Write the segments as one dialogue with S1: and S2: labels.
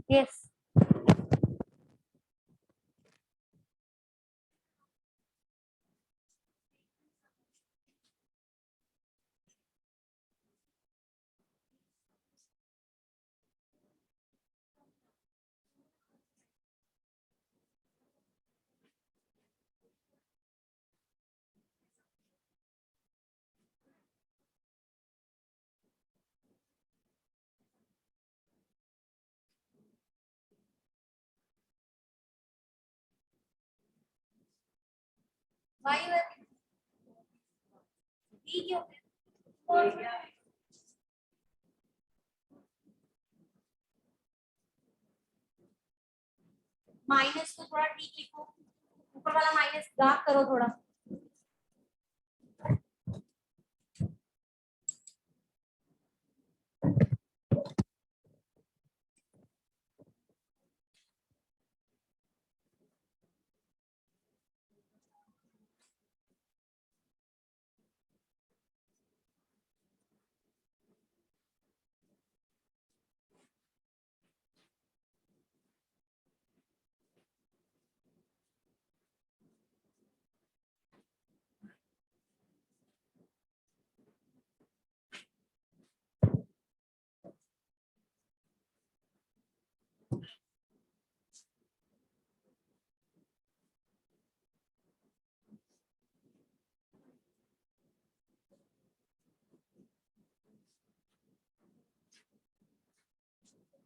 S1: Yes. Why you are D क्यों? Minus को थोड़ा ठीक लिखो, ऊपर वाला माइनस डार्क करो थोड़ा.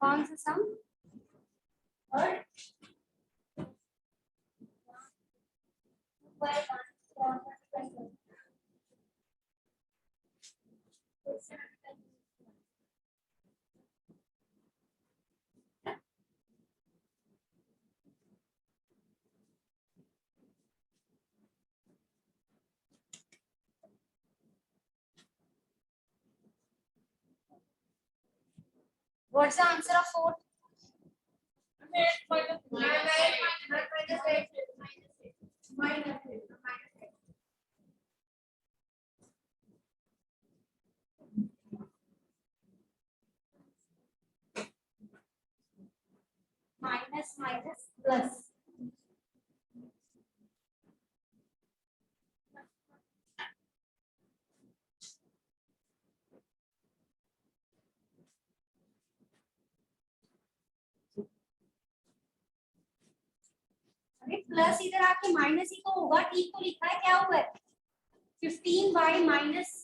S1: कौन सा सम? और what's the answer of 4? Minus minus plus. अरे प्लस इधर आके माइनस ही तो होगा, ठीक को लिखा है, क्या हुआ है? 15 बाई माइनस.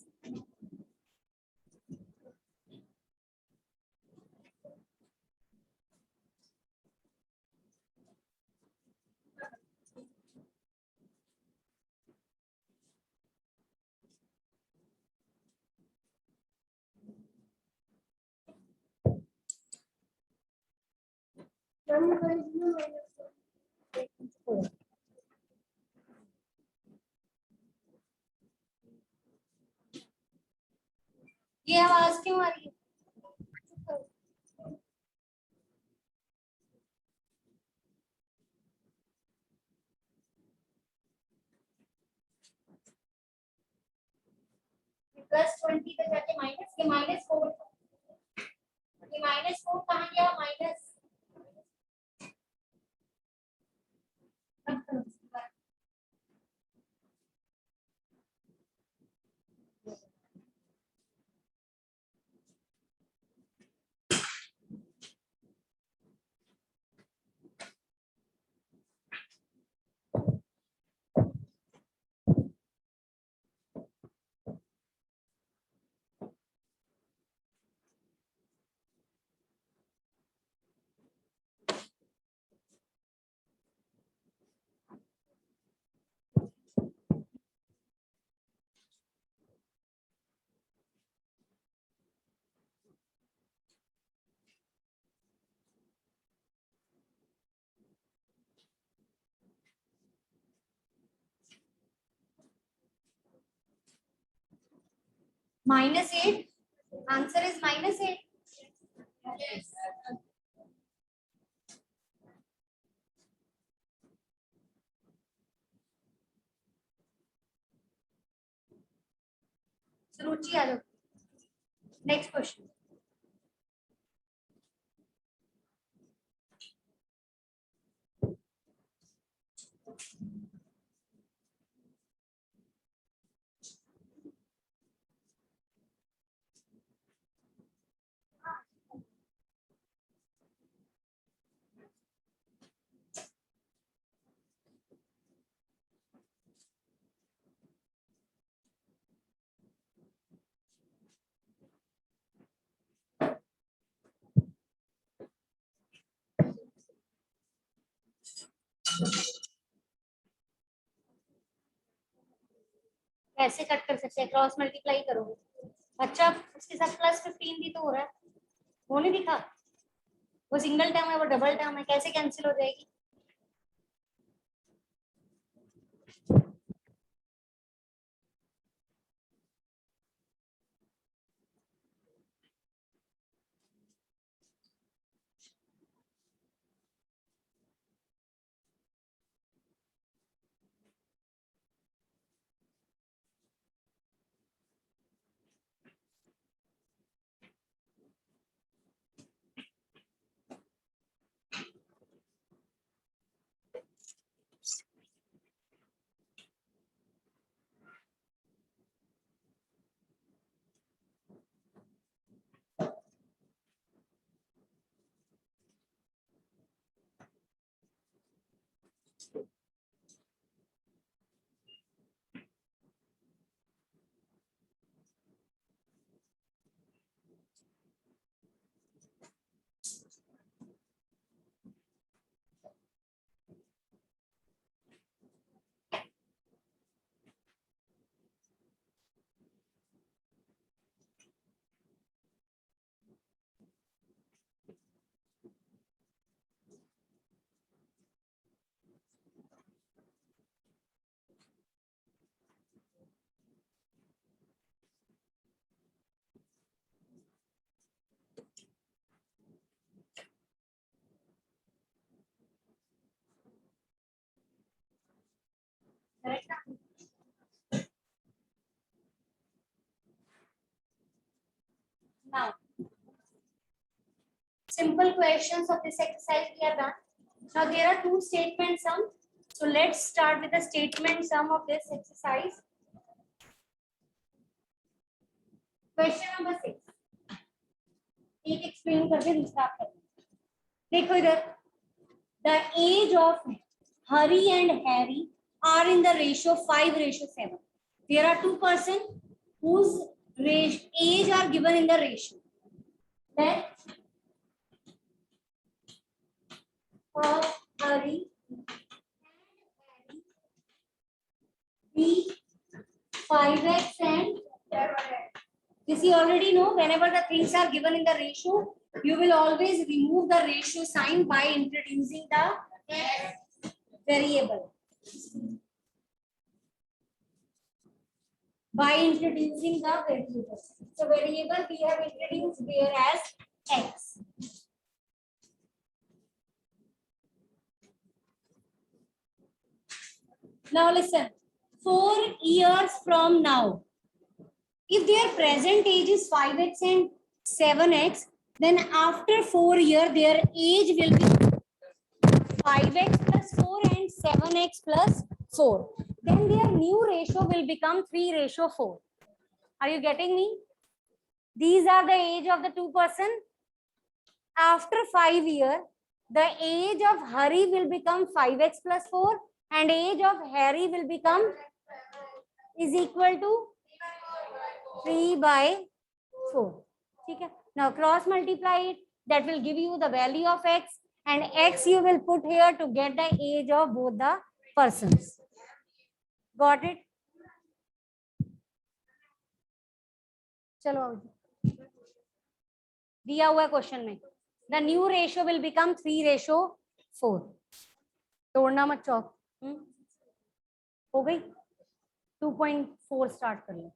S1: ये आवाज क्यों आ रही है? प्लस 20 पे जाके माइनस, ये -4, ये -4 कहाँ गया? माइनस. -8. Answer is -8. Yes. रुचि आ जाओ. Next question. ऐसे कट कर सकते हैं, क्रॉस मल्टीप्लाई करोगे। अच्छा उसके साथ +15 भी तो हो रहा है, वो नहीं दिखा? वो सिंगल टर्म है, वो डबल टर्म है, कैसे कैंसिल हो जाएगी? Correct. Now simple questions of this exercise we are done. Now there are two statement sum. So let's start with the statement sum of this exercise. Question number 6. एक explain करके दूसरा आप करें। देखो इधर, the age of Hari and Harry are in the ratio 5:7. There are two persons whose age are given in the ratio. Let of Hari be 5x and 7x. This you already know. Whenever the things are given in the ratio, you will always remove the ratio sign by introducing the variable. By introducing the variable. So variable we have introduced here as x. Now listen. 4 years from now, if their present age is 5x and 7x, then after 4 years their age will be 5x plus 4 and 7x plus 4. Then their new ratio will become 3:4. Are you getting me? These are the age of the two person. After 5 years, the age of Hari will become 5x plus 4 and age of Harry will become is equal to 3/4. Okay. Now cross multiply it. That will give you the value of x, and x you will put here to get the age of both the persons. Got it? चलो दिया हुआ है question में, the new ratio will become 3:4. तोड़ना मत चौक। हो गई? 2.4 start कर लो।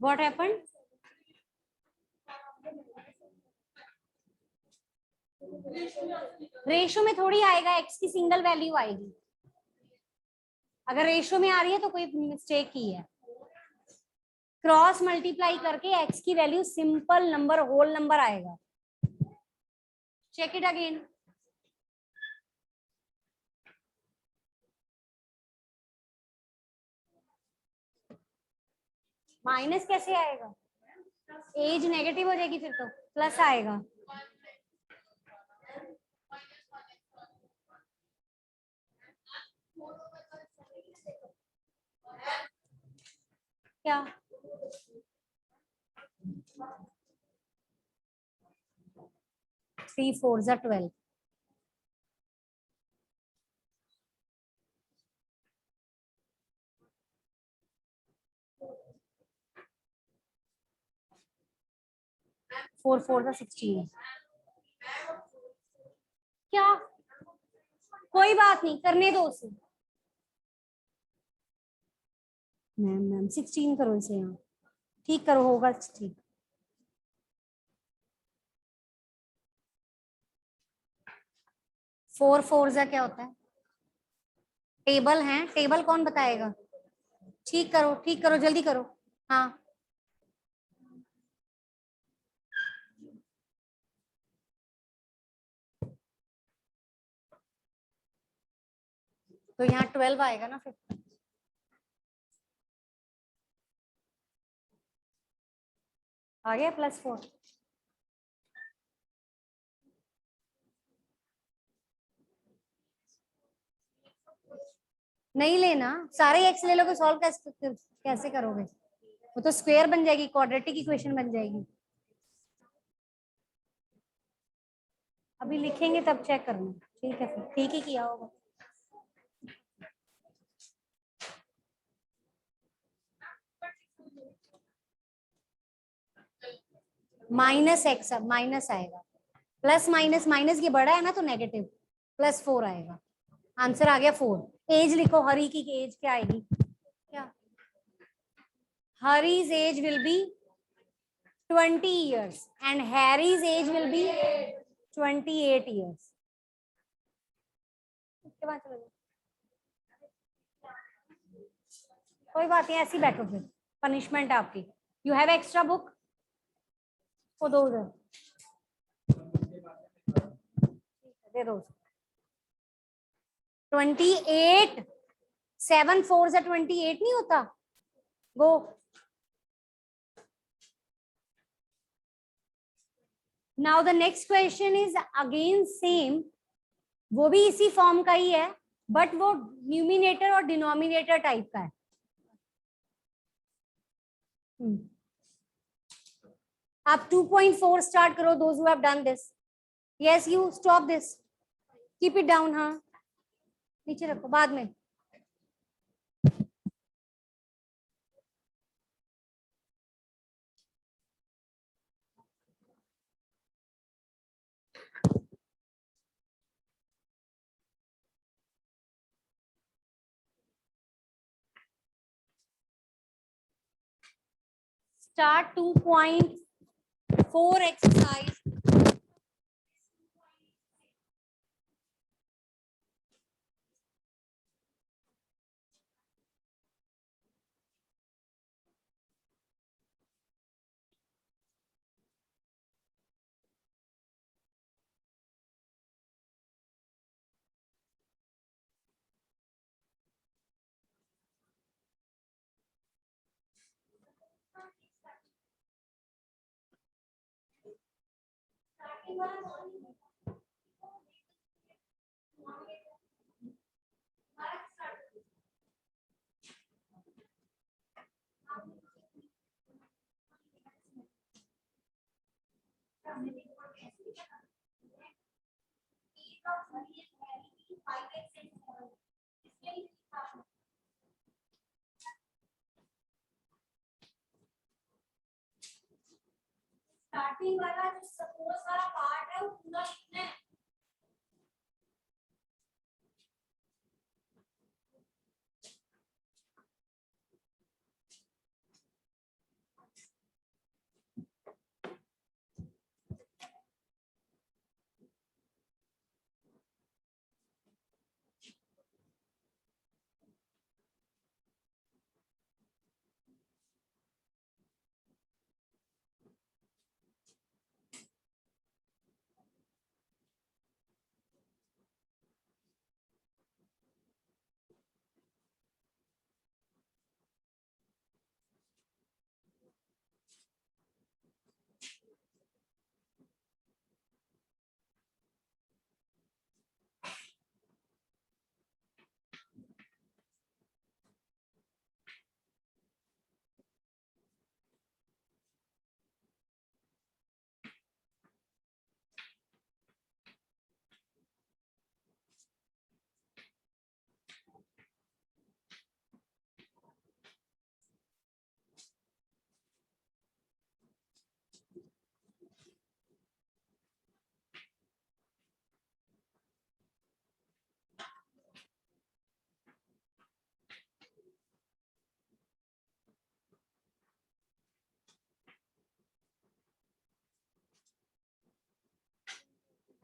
S1: What happened? रेशो में थोड़ी आएगा, x की सिंगल वैल्यू आएगी। अगर रेशो में आ रही है तो कोई मिस्टेक की है। क्रॉस मल्टीप्लाई करके x की value simple number whole number आएगा। Check it again. माइनस कैसे आएगा? एज नेगेटिव हो जाएगी, फिर तो प्लस आएगा। क्या 3 4 जा 12। फोर फोर जा 16। क्या, कोई बात नहीं, करने दो उसे। मैम मैम 16 करो इसे, यहाँ ठीक करो, होगा ठीक। फोर फोर जा क्या होता है? टेबल है, टेबल कौन बताएगा? ठीक करो, ठीक करो, जल्दी करो। हाँ, तो यहाँ 12 आएगा ना फिर। आ गया +4। नहीं लेना, सारे एक्स ले लोगे, सॉल्व कैसे करोगे? वो तो स्क्वायर बन जाएगी, क्वाड्रेटिक इक्वेशन बन जाएगी। अभी लिखेंगे तब चेक करना, ठीक है फिर, ठीक ही किया होगा। माइनस एक्स, अब माइनस आएगा, प्लस माइनस माइनस ये बड़ा है ना तो नेगेटिव, +4 आएगा। आंसर आ गया 4। एज लिखो, हरी की एज क्या आएगी? क्या? Harry's age will be 20 years and Harry's age will be 28 years. उसके बाद चलो, कोई बात नहीं, ऐसी बैठो फिर, पनिशमेंट है आपकी। यू हैव एक्स्ट्रा बुक, को दो उधर, दे दो। 28, 7 4 से 28 नहीं होता। Go. Now the next question is again same, वो भी इसी फॉर्म का ही है, बट वो न्यूमिनेटर और डिनोमिनेटर टाइप का है। आप 2.4 स्टार्ट करो, those who have done this. Yes, you stop this, keep it down. हाँ, नीचे रखो, बाद में। Start 2.4 exercise. स्टार्टिंग वाला जो सपोज वाला पार्ट है वो पूरा लिखना है।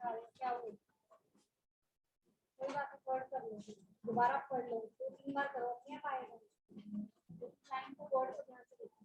S1: दिखा रहे हैं, क्या हो कोई बात नहीं, पढ़ कर लो, दोबारा पढ़ लो, 2-3 बार करो, अपने आप आएगा। लाइन को बोर्ड को ध्यान से देखो।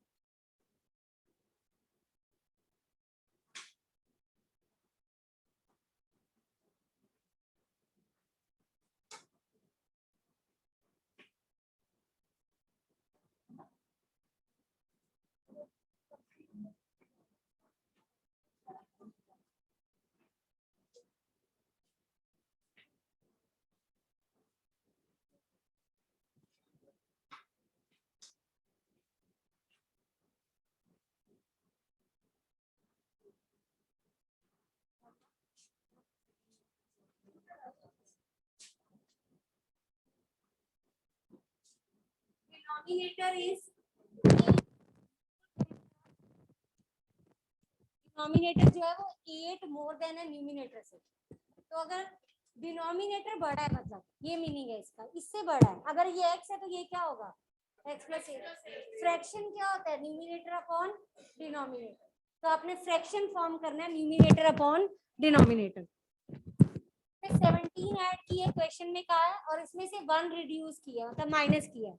S1: Denominator is डिनोमिनेटर जो है वो 8 मोर देन है न्यूमिनेटर से। तो अगर डिनोमिनेटर बड़ा है, मतलब ये मीनिंग है इसका, इससे बड़ा है, अगर ये x है तो ये क्या होगा, x प्लस 8। फ्रैक्शन क्या होता है, न्यूमिनेटर अपॉन डिनोमिनेटर। तो आपने फ्रैक्शन फॉर्म करना है न्यूमिनेटर अपॉन डिनोमिनेटर। 17 ऐड किए क्वेश्चन में कहा है, और इसमें से 1 रिड्यूस किया, मतलब माइनस किया।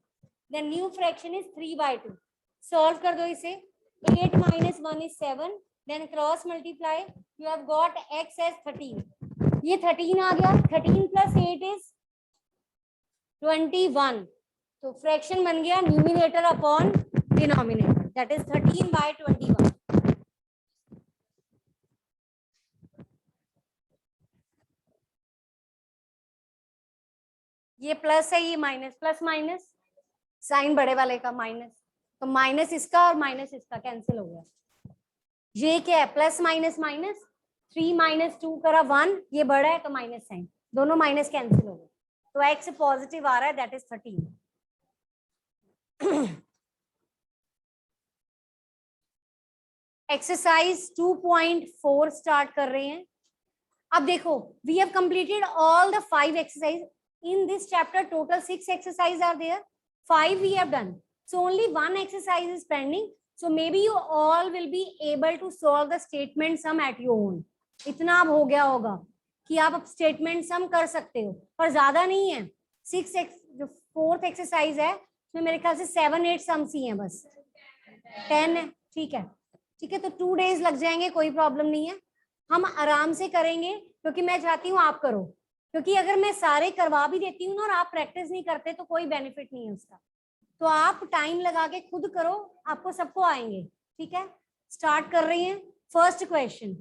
S1: The new fraction is 3/2। Solve कर दो इसे। 8 minus 1 is 7, then cross multiply, you have got x as 13। ये 13 आ गया, 13 plus 8 is 21। तो फ्रैक्शन बन गया numerator upon denominator, that is 13/21। ये प्लस है, ये माइनस, प्लस माइनस साइन बड़े वाले का माइनस, तो माइनस इसका और माइनस इसका कैंसिल हो गया। ये क्या है, प्लस माइनस माइनस, 3 - 2 करा 1, ये बड़ा है तो माइनस साइन, दोनों माइनस कैंसिल हो गए, तो एक्स पॉजिटिव आ रहा है, दैट इज 13। एक्सरसाइज 2.4 स्टार्ट कर रहे हैं। अब देखो, we have completed all the 5 exercise in this chapter. Total 6 exercises are there, 5 we have done, so only 1 exercise is pending. So maybe you all will be able to solve the statement sum at your own. इतना अब हो गया होगा कि आप अब statement सम कर सकते हो, पर ज्यादा नहीं है। 4th एक्सरसाइज है, उसमें मेरे ख्याल से 7-8 सम्स ही हैं, बस 10 है। ठीक है, ठीक है, तो 2 days लग जाएंगे, कोई प्रॉब्लम नहीं है, हम आराम से करेंगे, क्योंकि मैं चाहती हूँ आप करो, क्योंकि अगर मैं सारे करवा भी देती हूँ ना और आप प्रैक्टिस नहीं करते तो कोई बेनिफिट नहीं है उसका। तो आप टाइम लगा के खुद करो, आपको सबको आएंगे। ठीक है, स्टार्ट कर रही हैं। First question,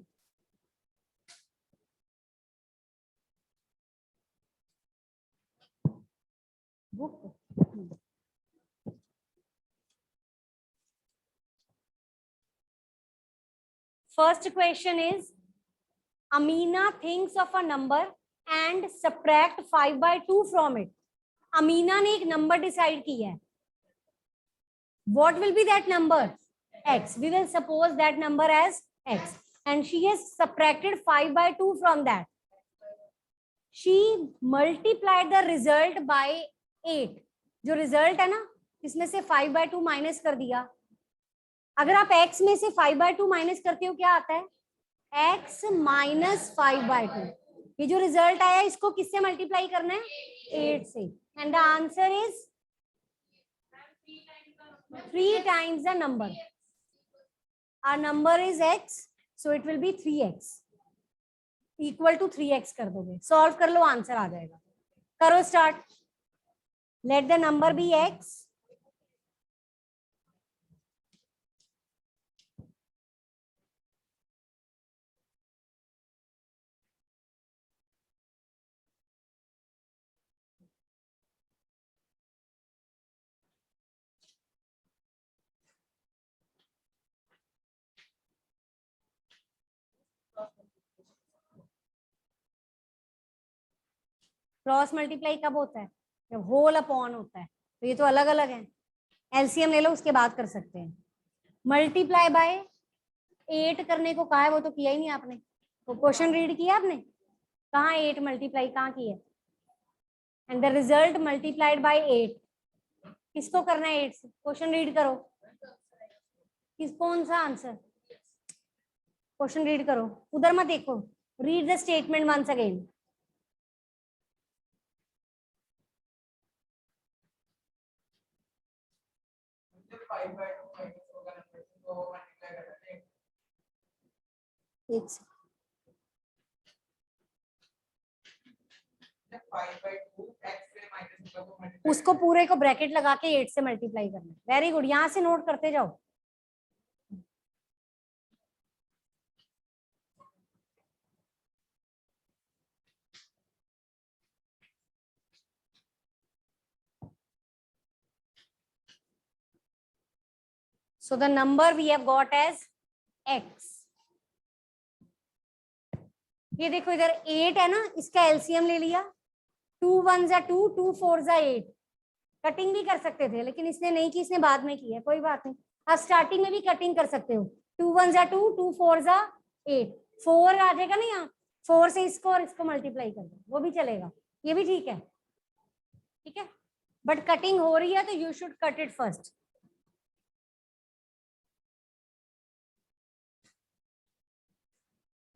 S1: book first question is, Amina thinks of a number and subtract 5/2 from it. Amina ने एक नंबर डिसाइड किया है, what will be that number, x, we will suppose that number as x, and she has subtracted 5/2 from that. She multiplied the result by 8। जो result है ना, इसमें से 5/2 minus कर दिया। अगर आप x में से 5/2 माइनस करते हो, क्या आता है, x minus 5/2। ये जो रिजल्ट आया, इसको किससे मल्टीप्लाई करना है, 8 से, and the answer is 3 times the number. Our number is x, so it will be 3x, equal to 3x कर दोगे, सॉल्व कर लो, आंसर आ जाएगा। करो start, let the number be x, cross multiply कब होता है, जब होल अपॉन होता है, तो ये तो अलग अलग है, एलसीएम ले लो, उसके बाद कर सकते हैं। मल्टीप्लाई बाय 8 करने को कहा है, वो तो किया ही नहीं आपने, वो क्वेश्चन रीड किया आपने, कहाँ 8 मल्टीप्लाई कहाँ किया, and the result multiplied by 8, किसको करना है 8 से, क्वेश्चन रीड करो, किस कौन सा आंसर, क्वेश्चन रीड करो, उधर मत देखो, Read the statement once again. It's उसको पूरे को ब्रैकेट लगा के 8 से मल्टीप्लाई करना। वेरी गुड, यहां से नोट करते जाओ। So the number we have got as x. ये देखो इधर 8 है ना, इसका एलसीएम ले लिया। 2 1 जा 2, 2 4 जा 8। कटिंग भी कर सकते थे लेकिन इसने नहीं की, इसने बाद में की है, कोई बात नहीं। आप स्टार्टिंग में भी कटिंग कर सकते हो। 2 1 जा 2, 2 4 जा 8, 4 आ जाएगा ना यहाँ, 4 से इसको और इसको मल्टीप्लाई कर दो, वो भी चलेगा, ये भी ठीक है। ठीक है, बट कटिंग हो रही है तो you should cut it first.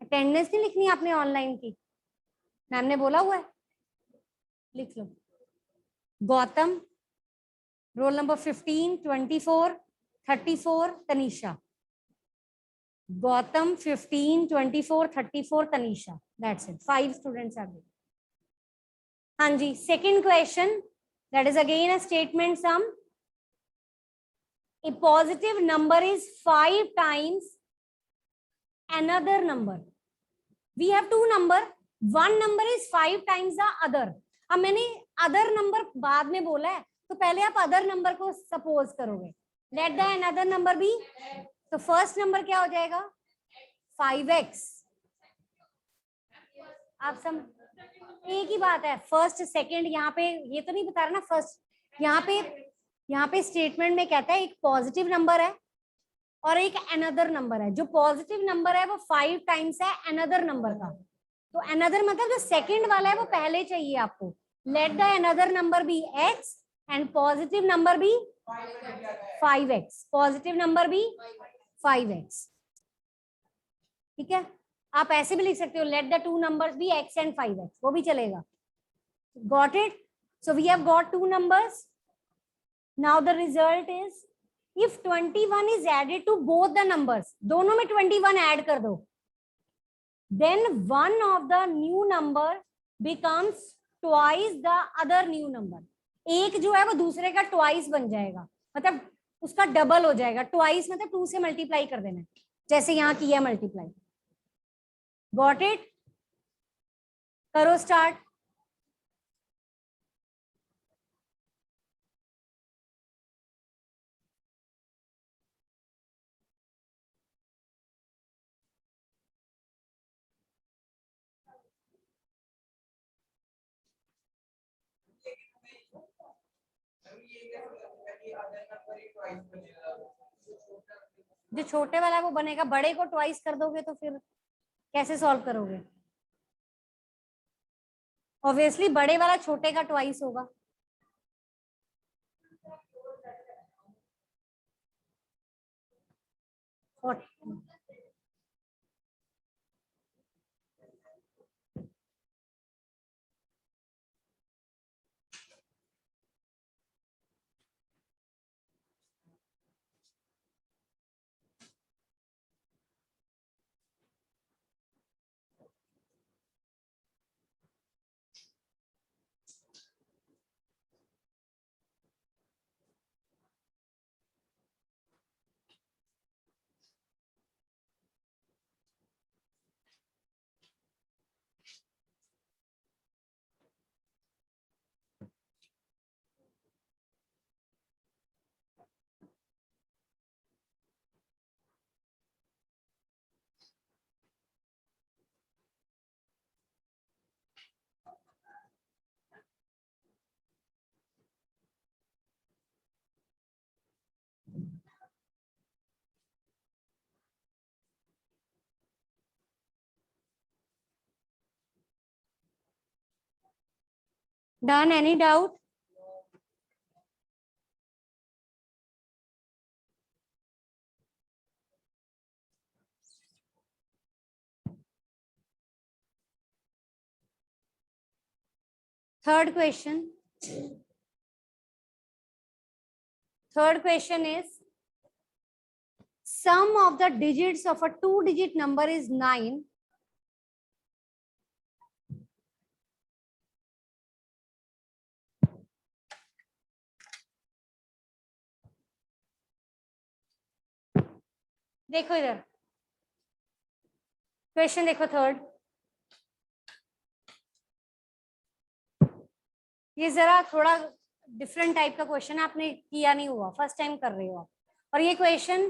S1: Attendance नहीं लिखनी आपने ऑनलाइन की, मैम ने बोला हुआ है, लिख लो। Gautam, roll number 15, 24, 34, Tanisha. Gautam 15, 24, 34, Tanisha. That's it, 5 students are there. हाँ जी, second question, that is again a statement sum. A positive number is 5 times another number. We have two number, one number is 5 times the other. अब मैंने other number बाद में बोला है तो पहले आप अदर नंबर को सपोज करोगे। Let the another number be, तो फर्स्ट नंबर क्या हो जाएगा 5x। आप सम एक ही बात है, फर्स्ट सेकंड, यहाँ पे ये तो नहीं बता रहा ना फर्स्ट, यहाँ पे स्टेटमेंट में कहता है एक पॉजिटिव नंबर है और एक अनदर नंबर है। जो पॉजिटिव नंबर है वो 5 टाइम्स है अनदर नंबर का, तो अनदर मतलब जो सेकंड वाला है वो पहले चाहिए आपको। Let the another number be x and positive number be 5x, positive number be 5x। ठीक है, आप ऐसे भी लिख सकते हो, let the two numbers be x and 5x, वो भी चलेगा। Got it? So we have got two numbers. Now the result is if 21 is added to both the numbers, दोनों में 21 ऐड कर दो, then one of the new number becomes twice the other new number. एक जो है वो दूसरे का twice बन जाएगा, मतलब उसका डबल हो जाएगा। twice मतलब 2 से मल्टीप्लाई कर देना, जैसे यहाँ किया मल्टीप्लाई। Got it? करो स्टार्ट। जो छोटे वाला वो बनेगा, बड़े को ट्वाइस कर दोगे तो फिर कैसे सॉल्व करोगे? ऑब्वियसली बड़े वाला छोटे का ट्वाइस होगा। Done? Any doubt? Third question. Third question is, sum of the digits of a 2-digit number is 9. देखो इधर क्वेश्चन देखो थर्ड, ये जरा थोड़ा डिफरेंट टाइप का क्वेश्चन आपने किया नहीं हुआ, फर्स्ट टाइम कर रहे हो आप। और ये क्वेश्चन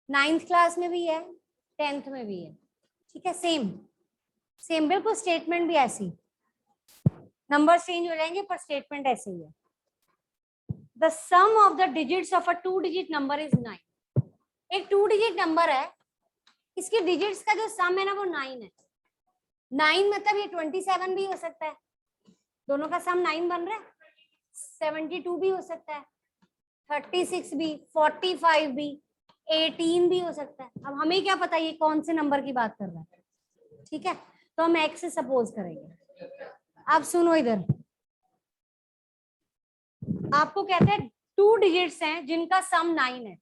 S1: 9th क्लास में भी है, 10th में भी है, ठीक है। सेम सेम बिल्कुल, स्टेटमेंट भी ऐसी, नंबर चेंज हो जाएंगे पर स्टेटमेंट ऐसे ही है। The sum of the digits of a 2-digit number is 9। एक 2-digit नंबर है, इसके डिजिट्स का जो सम है ना वो 9 है। 9 मतलब ये 27 भी हो सकता है, दोनों का सम 9 बन रहा है। 72 भी हो सकता है, 36 भी, 45 भी, 18 भी हो सकता है। अब हमें क्या पता ये कौन से नंबर की बात कर रहा है, ठीक है। तो हम एक्स से सपोज करेंगे। अब सुनो इधर, आपको कहते हैं 2 डिजिट्स हैं जिनका सम 9 है,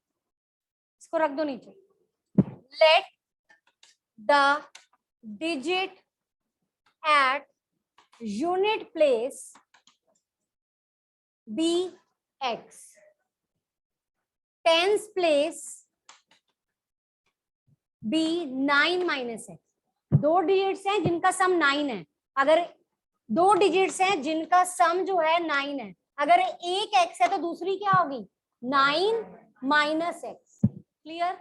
S1: इसको रख दो नीचे। Let the digit at unit place be x, tens place be 9 minus x. 2 digits हैं जिनका सम 9 है, अगर 2 डिजिट्स हैं जिनका सम जो है 9 है, अगर एक एक्स है तो दूसरी क्या होगी 9 माइनस एक्स। क्लियर?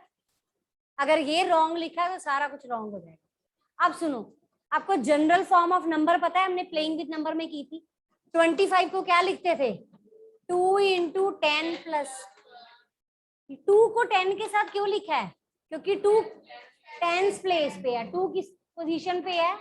S1: अगर ये रॉन्ग लिखा है तो सारा कुछ रॉन्ग हो जाएगा। अब सुनो, आपको जनरल फॉर्म ऑफ नंबर पता है, हमने प्लेइंग विद नंबर में की थी। 25 को क्या लिखते थे 2 इंटू 10 प्लस, 2 को 10 के साथ क्यों लिखा है, क्योंकि 2 टेंस प्लेस पे है, 2 किस पोजीशन पे है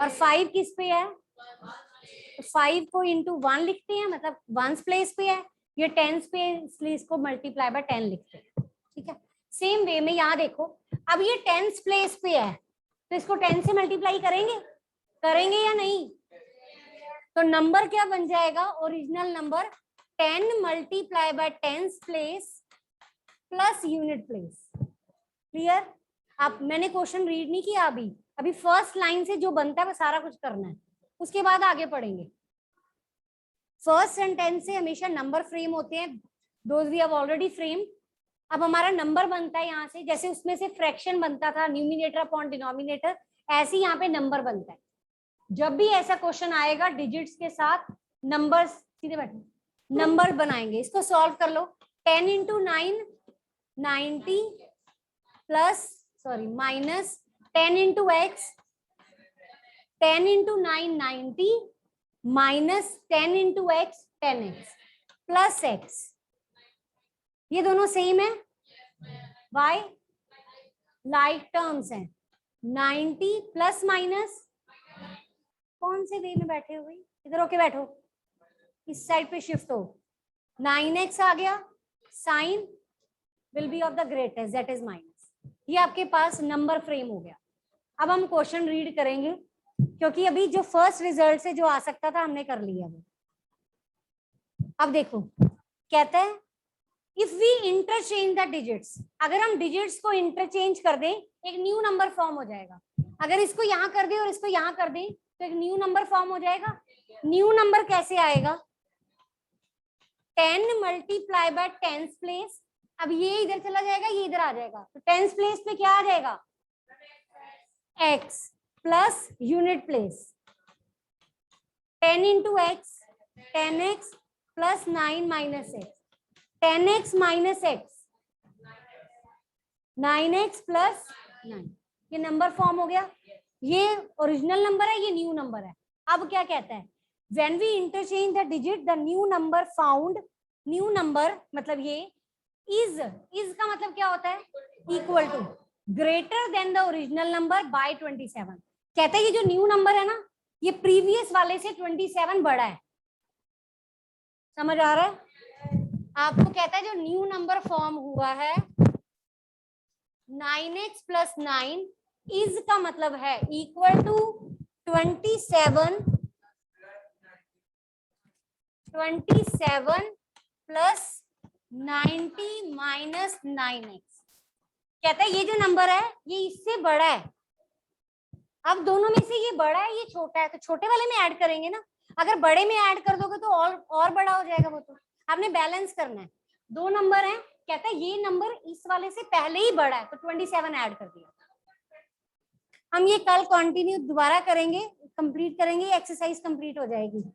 S1: और 5 किस पे है, तो 5 को इंटू 1 लिखते हैं, मतलब 1 प्लेस पे है, ये 10 पे इसलिए इसको मल्टीप्लाई बाय 10 लिखते हैं, ठीक है। सेम वे में यहाँ देखो, अब ये 10 प्लेस पे है तो इसको 10 से मल्टीप्लाई करेंगे या नहीं, तो नंबर क्या बन जाएगा, original number 10 multiply by 10 place plus unit place. Clear? आप, मैंने क्वेश्चन रीड नहीं किया अभी फर्स्ट लाइन से जो बनता है वो सारा कुछ करना है, उसके बाद आगे पढ़ेंगे। फर्स्ट सेंटेंस से हमेशा नंबर फ्रेम होते हैं, those we have already frame. अब हमारा नंबर बनता है यहाँ से, जैसे उसमें से फ्रैक्शन बनता था न्यूमिनेटर अपॉन डिनोमिनेटर, ऐसे यहाँ पे नंबर बनता है। जब भी ऐसा क्वेश्चन आएगा डिजिट्स के साथ नंबर, सीधे बैठे नंबर बनाएंगे। इसको सॉल्व कर लो, 10 into 9 90 plus sorry minus 10 into x, 10 into 9 90 minus 10 into x 10x plus x, ये दोनों सेम है, वाई लाइक टर्म्स हैं। 90 प्लस माइनस, कौन से वे में बैठे हो भाई, इधर होके बैठो, इस साइड पे शिफ्ट हो, 9x आ गया, sign will be of the greatest that is minus. ये आपके पास नंबर फ्रेम हो गया। अब हम क्वेश्चन रीड करेंगे, क्योंकि अभी जो फर्स्ट रिजल्ट से जो आ सकता था हमने कर लिया वो। अब देखो कहते हैं if we interchange the digits, अगर हम डिजिट्स को इंटरचेंज कर दें एक न्यू नंबर फॉर्म हो जाएगा। अगर इसको यहाँ कर दें और इसको यहाँ कर दें तो एक न्यू नंबर फॉर्म हो जाएगा। न्यू नंबर कैसे आएगा, 10 मल्टीप्लाई बाय 10 प्लेस, अब ये इधर चला जाएगा ये इधर आ जाएगा, तो 10 प्लेस पे क्या आ जाएगा x plus unit place 10 into x 10x plus 9 minus x, 10x minus x 9x plus 9, ये नंबर फॉर्म हो गया। ये ओरिजिनल नंबर है, ये न्यू नंबर है। अब क्या कहता है, when we interchange the digit the new number found, new number मतलब ये इज का मतलब क्या होता है equal to greater than the original number by 27। कहते हैं ये जो न्यू नंबर है ना ये प्रीवियस वाले से 27 बड़ा है। समझ आ रहा है? आपको कहता है जो न्यू नंबर फॉर्म हुआ है 9x प्लस 9 इज का मतलब है equal to 27 27 plus 90 minus 9x। कहता है ये जो नंबर है ये इससे बड़ा है। अब दोनों में से ये बड़ा है ये छोटा है, तो छोटे वाले में ऐड करेंगे ना। अगर बड़े में ऐड कर दोगे तो और बड़ा हो जाएगा वो। तो आपने बैलेंस करना है। दो नंबर हैं, कहता है ये नंबर इस वाले से पहले ही बड़ा है, तो 27 ऐड कर दिया। हम ये कल कंटिन्यू दोबारा करेंगे, कंप्लीट करेंगे, एक्सरसाइज कंप्लीट हो जाएगी।